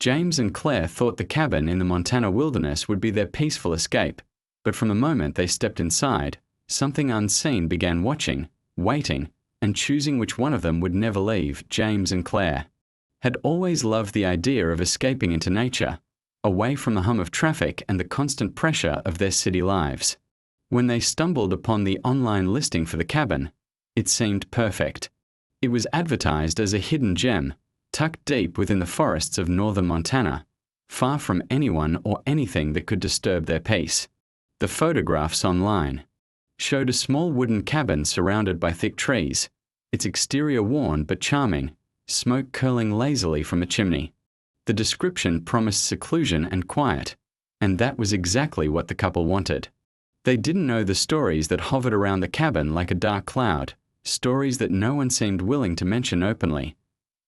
James and Claire thought the cabin in the Montana wilderness would be their peaceful escape, but from the moment they stepped inside, something unseen began watching, waiting, and choosing which one of them would never leave. James and Claire had always loved the idea of escaping into nature, away from the hum of traffic and the constant pressure of their city lives. When they stumbled upon the online listing for the cabin, it seemed perfect. It was advertised as a hidden gem, tucked deep within the forests of northern Montana, far from anyone or anything that could disturb their peace. The photographs online showed a small wooden cabin surrounded by thick trees, its exterior worn but charming, smoke curling lazily from a chimney. The description promised seclusion and quiet, and that was exactly what the couple wanted. They didn't know the stories that hovered around the cabin like a dark cloud, stories that no one seemed willing to mention openly.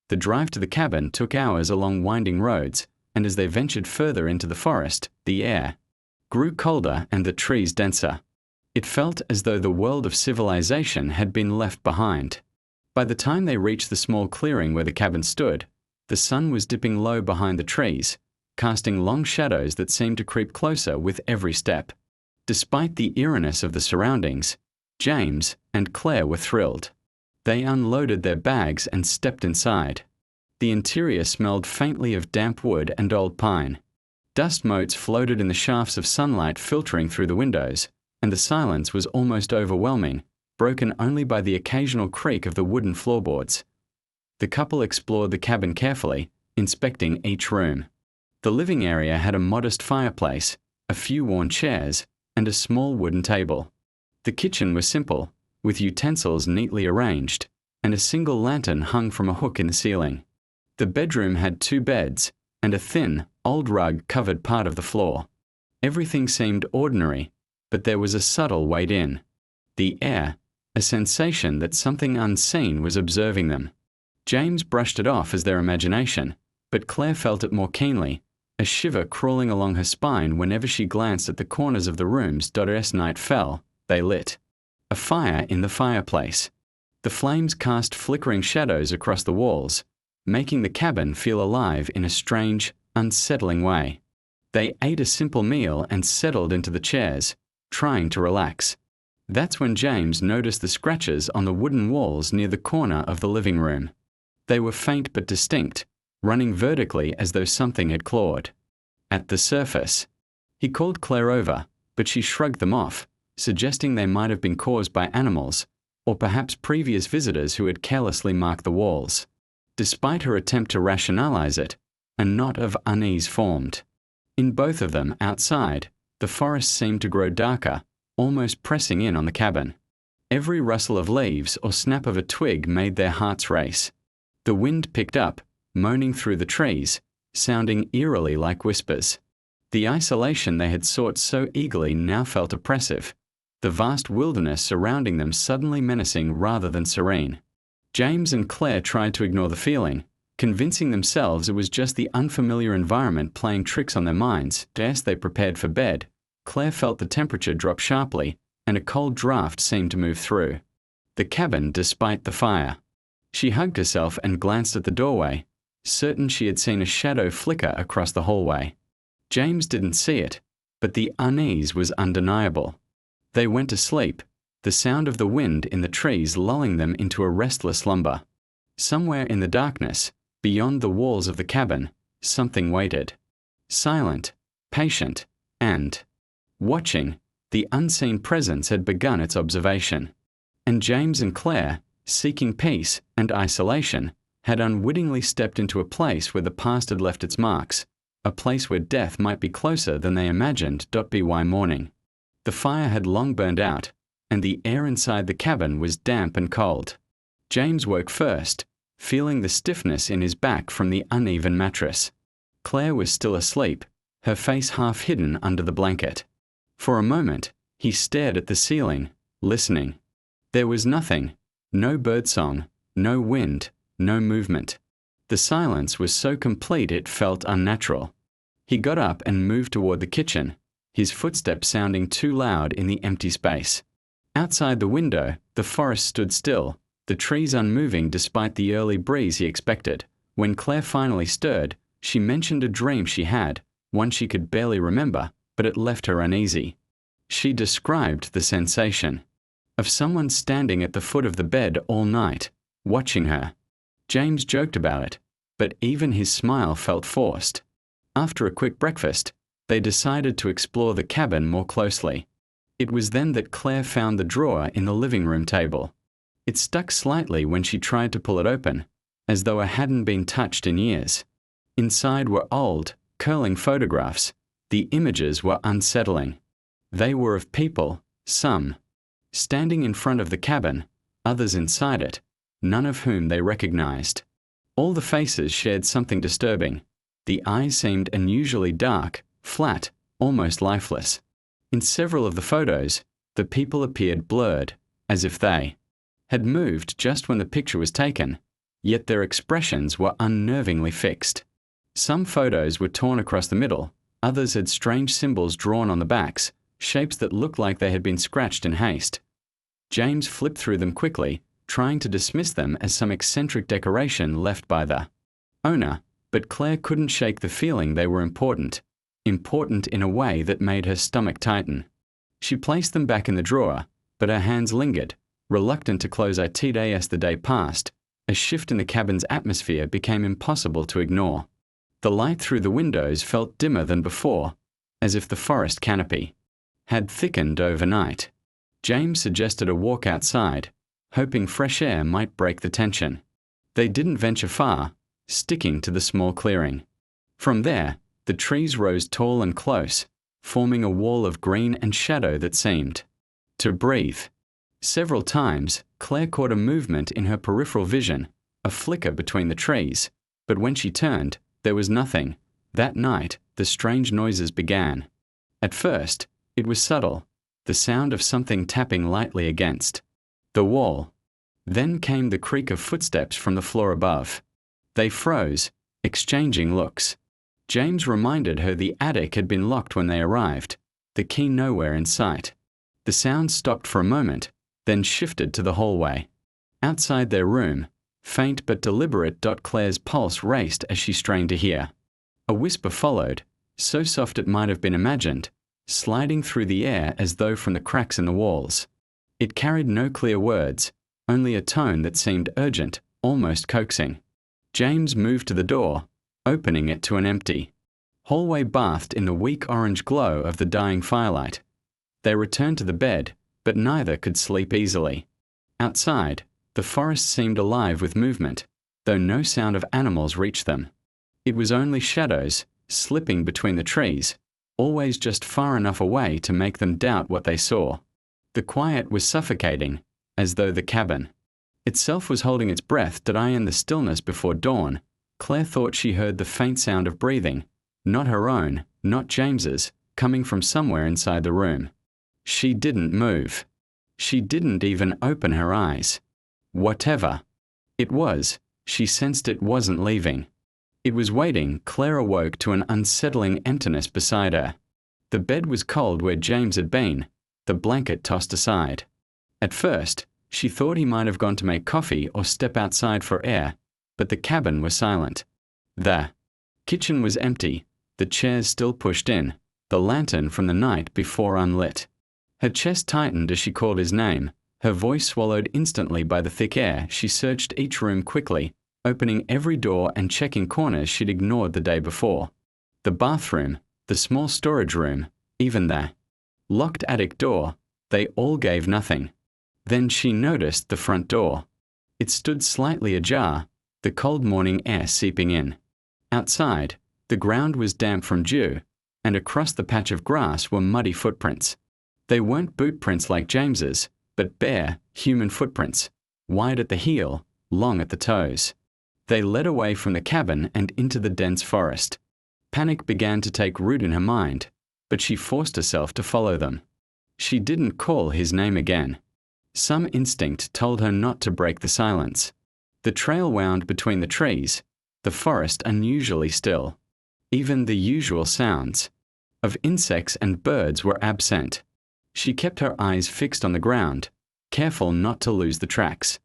The drive to the cabin took hours along winding roads, and as they ventured further into the forest, the air grew colder and the trees denser. It felt as though the world of civilization had been left behind. By the time they reached the small clearing where the cabin stood, the sun was dipping low behind the trees, casting long shadows that seemed to creep closer with every step. Despite the eeriness of the surroundings, James and Claire were thrilled. They unloaded their bags and stepped inside. The interior smelled faintly of damp wood and old pine. Dust motes floated in the shafts of sunlight filtering through the windows, and the silence was almost overwhelming, broken only by the occasional creak of the wooden floorboards. The couple explored the cabin carefully, inspecting each room. The living area had a modest fireplace, a few worn chairs, and a small wooden table. The kitchen was simple, with utensils neatly arranged, and a single lantern hung from a hook in the ceiling. The bedroom had 2 beds, and a thin, old rug covered part of the floor. Everything seemed ordinary, but there was a subtle weight in the air, a sensation that something unseen was observing them. James brushed it off as their imagination, but Claire felt it more keenly, a shiver crawling along her spine whenever she glanced at the corners of the rooms. As night fell, they lit a fire in the fireplace. The flames cast flickering shadows across the walls, making the cabin feel alive in a strange, unsettling way. They ate a simple meal and settled into the chairs, trying to relax. That's when James noticed the scratches on the wooden walls near the corner of the living room. They were faint but distinct, running vertically as though something had clawed at the surface. He called Claire over, but she shrugged them off, suggesting they might have been caused by animals, or perhaps previous visitors who had carelessly marked the walls. Despite her attempt to rationalize it, a knot of unease formed. In both of them, outside, the forest seemed to grow darker, almost pressing in on the cabin. Every rustle of leaves or snap of a twig made their hearts race. The wind picked up, moaning through the trees, sounding eerily like whispers. The isolation they had sought so eagerly now felt oppressive, the vast wilderness surrounding them suddenly menacing rather than serene. James and Claire tried to ignore the feeling, convincing themselves it was just the unfamiliar environment playing tricks on their minds. As they prepared for bed, Claire felt the temperature drop sharply, and a cold draft seemed to move through the cabin despite the fire. She hugged herself and glanced at the doorway, certain she had seen a shadow flicker across the hallway. James didn't see it, but the unease was undeniable. They went to sleep, the sound of the wind in the trees lulling them into a restless slumber. Somewhere in the darkness, beyond the walls of the cabin, something waited. Silent, patient, and watching, the unseen presence had begun its observation. And James and Claire, seeking peace and isolation, had unwittingly stepped into a place where the past had left its marks, a place where death might be closer than they imagined. By morning, the fire had long burned out, and the air inside the cabin was damp and cold. James woke first, feeling the stiffness in his back from the uneven mattress. Claire was still asleep, her face half hidden under the blanket. For a moment, he stared at the ceiling, listening. There was nothing, no birdsong, no wind, no movement. The silence was so complete it felt unnatural. He got up and moved toward the kitchen, his footsteps sounding too loud in the empty space. Outside the window, the forest stood still, the trees unmoving despite the early breeze he expected. When Claire finally stirred, She mentioned a dream she had, one she could barely remember, but it left her uneasy. She described the sensation of someone standing at the foot of the bed all night, watching her. James joked about it, but even his smile felt forced. After a quick breakfast, they decided to explore the cabin more closely. It was then that Claire found the drawer in the living room table. It stuck slightly when she tried to pull it open, as though it hadn't been touched in years. Inside were old, curling photographs. The images were unsettling. They were of people, some standing in front of the cabin, others inside it, none of whom they recognized. All the faces shared something disturbing. The eyes seemed unusually dark, flat, almost lifeless. In several of the photos, the people appeared blurred, as if they had moved just when the picture was taken, yet their expressions were unnervingly fixed. Some photos were torn across the middle, others had strange symbols drawn on the backs, shapes that looked like they had been scratched in haste. James flipped through them quickly, trying to dismiss them as some eccentric decoration left by the owner, but Claire couldn't shake the feeling they were important in a way that made her stomach tighten. She placed them back in the drawer, but her hands lingered, reluctant to close it as the day passed. A shift in the cabin's atmosphere became impossible to ignore. The light through the windows felt dimmer than before, as if the forest canopy had thickened overnight. James suggested a walk outside, hoping fresh air might break the tension. They didn't venture far, sticking to the small clearing. From there, the trees rose tall and close, forming a wall of green and shadow that seemed to breathe. Several times, Claire caught a movement in her peripheral vision, a flicker between the trees, but when she turned, there was nothing. That night, the strange noises began. At first, it was subtle, the sound of something tapping lightly against the wall. Then came the creak of footsteps from the floor above. They froze, exchanging looks. James reminded her the attic had been locked when they arrived, the key nowhere in sight. The sound stopped for a moment, then shifted to the hallway. Outside their room, faint but deliberate, Claire's pulse raced as she strained to hear. A whisper followed, so soft it might have been imagined, sliding through the air as though from the cracks in the walls. It carried no clear words, only a tone that seemed urgent, almost coaxing. James moved to the door, opening it to an empty hallway bathed in the weak orange glow of the dying firelight. They returned to the bed, but neither could sleep easily. Outside, the forest seemed alive with movement, though no sound of animals reached them. It was only shadows, slipping between the trees, always just far enough away to make them doubt what they saw. The quiet was suffocating, as though the cabin itself was holding its breath. In the stillness before dawn, Claire thought she heard the faint sound of breathing, not her own, not James's, coming from somewhere inside the room. She didn't move. She didn't even open her eyes. Whatever it was, she sensed it wasn't leaving. It was waiting. Claire awoke to an unsettling emptiness beside her. The bed was cold where James had been, the blanket tossed aside. At first, she thought he might have gone to make coffee or step outside for air, but the cabin was silent. The kitchen was empty, the chairs still pushed in, the lantern from the night before unlit. Her chest tightened as she called his name, her voice swallowed instantly by the thick air. She searched each room quickly, opening every door and checking corners she'd ignored the day before. The bathroom, the small storage room, even the locked attic door, they all gave nothing. Then she noticed the front door. It stood slightly ajar, the cold morning air seeping in. Outside, the ground was damp from dew, and across the patch of grass were muddy footprints. They weren't boot prints like James's, but bare, human footprints, wide at the heel, long at the toes. They led away from the cabin and into the dense forest. Panic began to take root in her mind, but she forced herself to follow them. She didn't call his name again. Some instinct told her not to break the silence. The trail wound between the trees, the forest unusually still. Even the usual sounds of insects and birds were absent. She kept her eyes fixed on the ground, careful not to lose the tracks.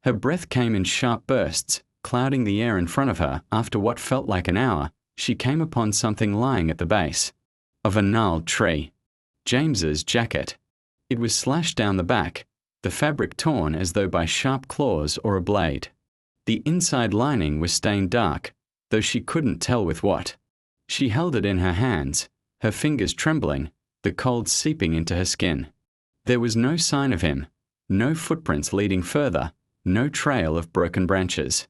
Her breath came in sharp bursts, clouding the air in front of her. After what felt like an hour, she came upon something lying at the base of a gnarled tree. James's jacket. It was slashed down the back, the fabric torn as though by sharp claws or a blade. The inside lining was stained dark, though she couldn't tell with what. She held it in her hands, her fingers trembling, the cold seeping into her skin. There was no sign of him, no footprints leading further, no trail of broken branches.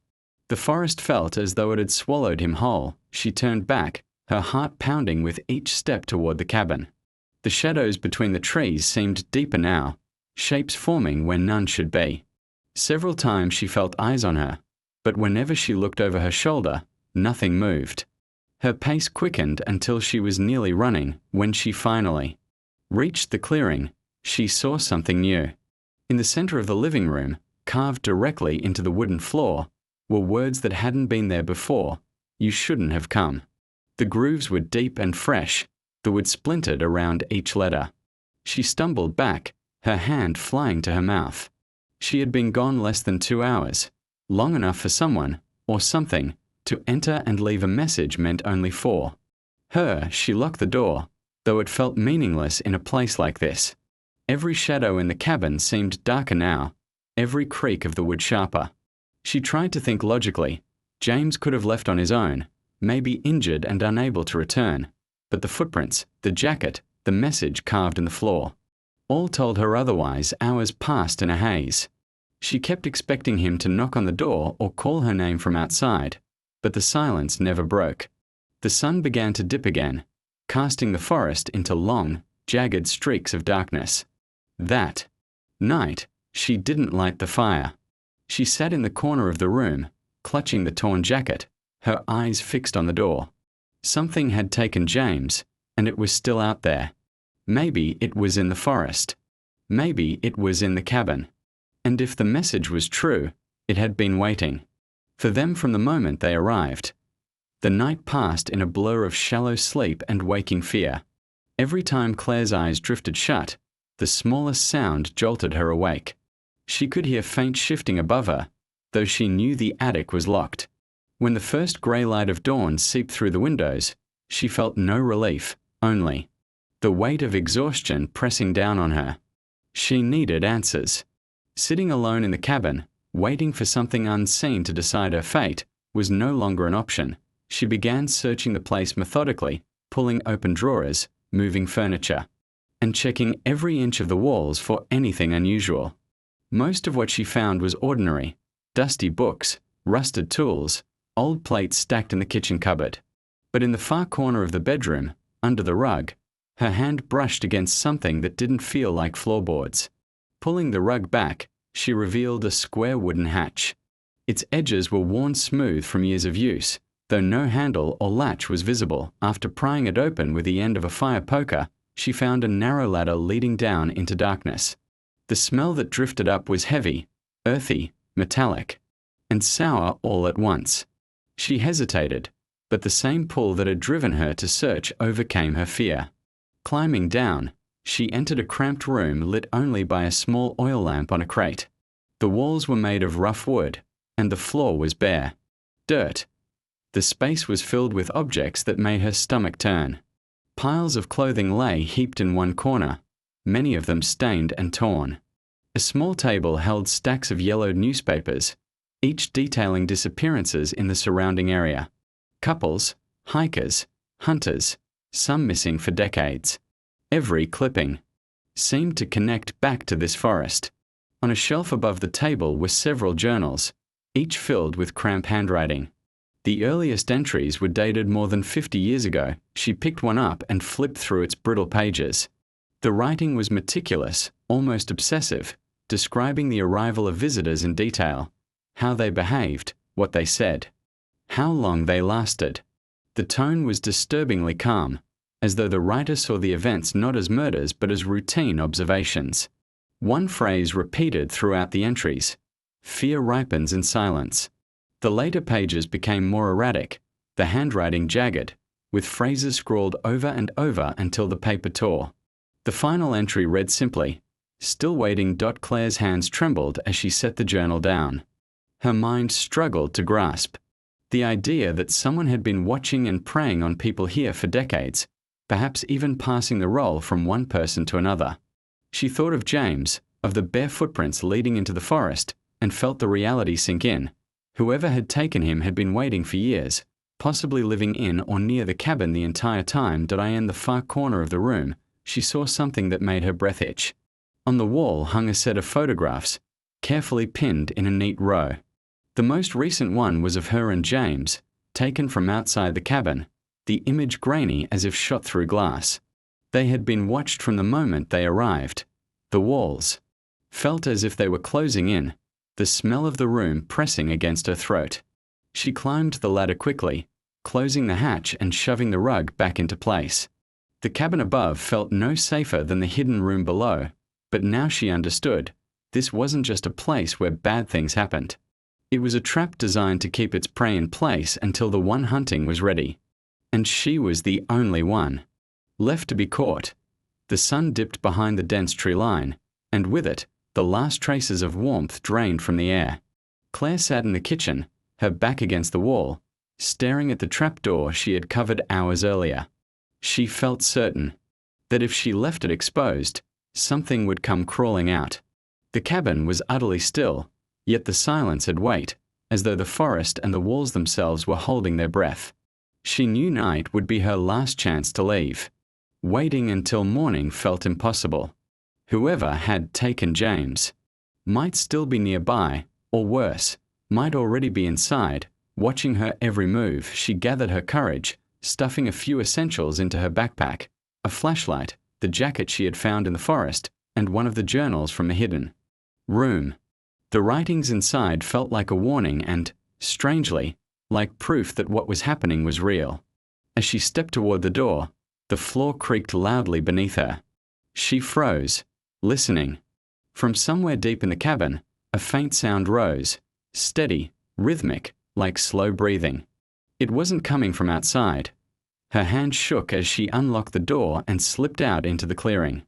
The forest felt as though it had swallowed him whole. She turned back, her heart pounding with each step toward the cabin. The shadows between the trees seemed deeper now, shapes forming where none should be. Several times she felt eyes on her, but whenever she looked over her shoulder, nothing moved. Her pace quickened until she was nearly running. When she finally reached the clearing, she saw something new. In the center of the living room, carved directly into the wooden floor, were words that hadn't been there before. You shouldn't have come. The grooves were deep and fresh, the wood splintered around each letter. She stumbled back, her hand flying to her mouth. She had been gone less than 2 hours, long enough for someone, or something, to enter and leave a message meant only for her. She locked the door, though it felt meaningless in a place like this. Every shadow in the cabin seemed darker now, every creak of the wood sharper. She tried to think logically. James could have left on his own, maybe injured and unable to return. But the footprints, the jacket, the message carved in the floor, all told her otherwise. Hours passed in a haze. She kept expecting him to knock on the door or call her name from outside, but the silence never broke. The sun began to dip again, casting the forest into long, jagged streaks of darkness. That night, she didn't light the fire. She sat in the corner of the room, clutching the torn jacket, her eyes fixed on the door. Something had taken James, and it was still out there. Maybe it was in the forest. Maybe it was in the cabin. And if the message was true, it had been waiting for them from the moment they arrived. The night passed in a blur of shallow sleep and waking fear. Every time Claire's eyes drifted shut, the smallest sound jolted her awake. She could hear faint shifting above her, though she knew the attic was locked. When the first grey light of dawn seeped through the windows, she felt no relief, only the weight of exhaustion pressing down on her. She needed answers. Sitting alone in the cabin, waiting for something unseen to decide her fate, was no longer an option. She began searching the place methodically, pulling open drawers, moving furniture, and checking every inch of the walls for anything unusual. Most of what she found was ordinary: dusty books, rusted tools, old plates stacked in the kitchen cupboard. But in the far corner of the bedroom, under the rug, her hand brushed against something that didn't feel like floorboards. Pulling the rug back, she revealed a square wooden hatch. Its edges were worn smooth from years of use, though no handle or latch was visible. After prying it open with the end of a fire poker, she found a narrow ladder leading down into darkness. The smell that drifted up was heavy, earthy, metallic, and sour all at once. She hesitated, but the same pull that had driven her to search overcame her fear. Climbing down, she entered a cramped room lit only by a small oil lamp on a crate. The walls were made of rough wood, and the floor was bare. Dirt. The space was filled with objects that made her stomach turn. Piles of clothing lay heaped in one corner, many of them stained and torn. A small table held stacks of yellowed newspapers, each detailing disappearances in the surrounding area. Couples, hikers, hunters, some missing for decades. Every clipping seemed to connect back to this forest. On a shelf above the table were several journals, each filled with cramped handwriting. The earliest entries were dated more than 50 years ago. She picked one up and flipped through its brittle pages. The writing was meticulous, almost obsessive, describing the arrival of visitors in detail, how they behaved, what they said, how long they lasted. The tone was disturbingly calm, as though the writer saw the events not as murders but as routine observations. One phrase repeated throughout the entries: "Fear ripens in silence." The later pages became more erratic, the handwriting jagged, with phrases scrawled over and over until the paper tore. The final entry read simply, "Still waiting." Claire's hands trembled as she set the journal down. Her mind struggled to grasp. The idea that someone had been watching and preying on people here for decades, perhaps even passing the role from one person to another. She thought of James, of the bare footprints leading into the forest, and felt the reality sink in. Whoever had taken him had been waiting for years, possibly living in or near the cabin the entire time. In the far corner of the room, she saw something that made her breath itch. On the wall hung a set of photographs, carefully pinned in a neat row. The most recent one was of her and James, taken from outside the cabin, the image grainy as if shot through glass. They had been watched from the moment they arrived. The walls felt as if they were closing in, the smell of the room pressing against her throat. She climbed the ladder quickly, closing the hatch and shoving the rug back into place. The cabin above felt no safer than the hidden room below, but now she understood. This wasn't just a place where bad things happened. It was a trap designed to keep its prey in place until the one hunting was ready. And she was the only one left to be caught. The sun dipped behind the dense tree line, and with it, the last traces of warmth drained from the air. Claire sat in the kitchen, her back against the wall, staring at the trapdoor she had covered hours earlier. She felt certain that if she left it exposed, something would come crawling out. The cabin was utterly still, yet the silence had weight, as though the forest and the walls themselves were holding their breath. She knew night would be her last chance to leave. Waiting until morning felt impossible. Whoever had taken James might still be nearby, or worse, might already be inside, watching her every move. She gathered her courage, stuffing a few essentials into her backpack, a flashlight, the jacket she had found in the forest, and one of the journals from the hidden room. The writings inside felt like a warning and, strangely, like proof that what was happening was real. As she stepped toward the door, the floor creaked loudly beneath her. She froze, listening. From somewhere deep in the cabin, a faint sound rose, steady, rhythmic, like slow breathing. It wasn't coming from outside. Her hand shook as she unlocked the door and slipped out into the clearing.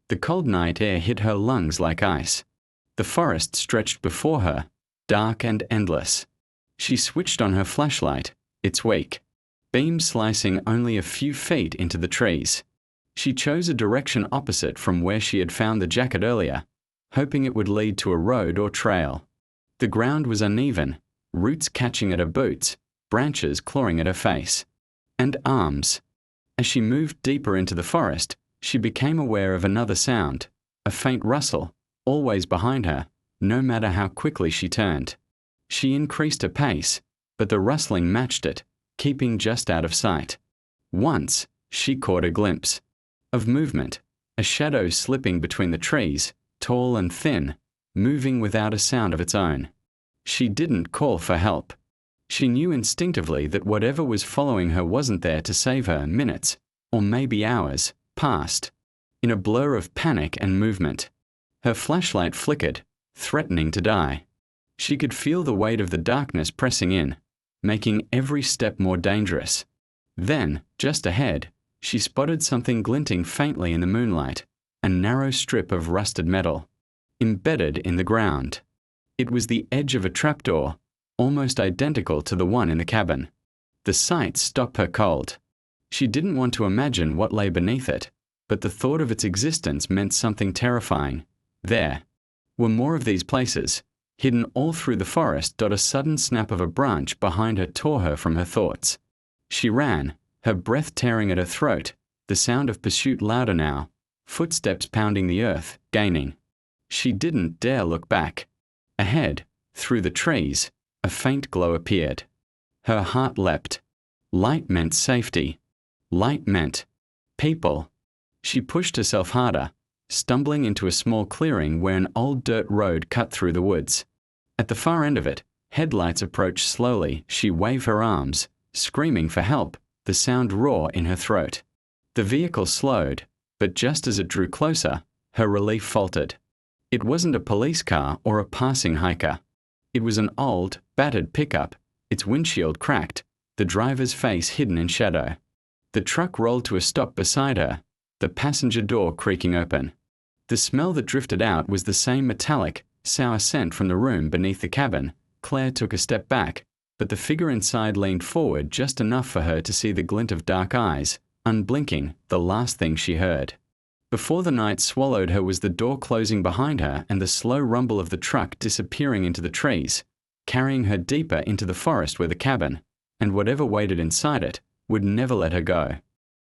The cold night air hit her lungs like ice. The forest stretched before her, dark and endless. She switched on her flashlight, its weak beam slicing only a few feet into the trees. She chose a direction opposite from where she had found the jacket earlier, hoping it would lead to a road or trail. The ground was uneven, roots catching at her boots, branches clawing at her face and arms. As she moved deeper into the forest, she became aware of another sound, a faint rustle, always behind her, no matter how quickly she turned. She increased her pace, but the rustling matched it, keeping just out of sight. Once, she caught a glimpse of movement, a shadow slipping between the trees, tall and thin, moving without a sound of its own. She didn't call for help. She knew instinctively that whatever was following her wasn't there to save her. Minutes, or maybe hours, passed, in a blur of panic and movement. Her flashlight flickered, threatening to die. She could feel the weight of the darkness pressing in, making every step more dangerous. Then, just ahead, she spotted something glinting faintly in the moonlight, a narrow strip of rusted metal, embedded in the ground. It was the edge of a trapdoor, almost identical to the one in the cabin. The sight stopped her cold. She didn't want to imagine what lay beneath it, but the thought of its existence meant something terrifying. There were more of these places, hidden all through the forest. A sudden snap of a branch behind her tore her from her thoughts. She ran, her breath tearing at her throat, the sound of pursuit louder now, footsteps pounding the earth, gaining. She didn't dare look back. Ahead, through the trees, a faint glow appeared. Her heart leapt. Light meant safety. Light meant people. She pushed herself harder, stumbling into a small clearing where an old dirt road cut through the woods. At the far end of it, headlights approached slowly. She waved her arms, screaming for help, the sound raw in her throat. The vehicle slowed, but just as it drew closer, her relief faltered. It wasn't a police car or a passing hiker. It was an old, battered pickup, its windshield cracked, the driver's face hidden in shadow. The truck rolled to a stop beside her, the passenger door creaking open. The smell that drifted out was the same metallic, sour scent from the room beneath the cabin. Claire took a step back, but the figure inside leaned forward just enough for her to see the glint of dark eyes, unblinking, the last thing she heard. Before the night swallowed her was the door closing behind her and the slow rumble of the truck disappearing into the trees, carrying her deeper into the forest where the cabin, and whatever waited inside it, would never let her go.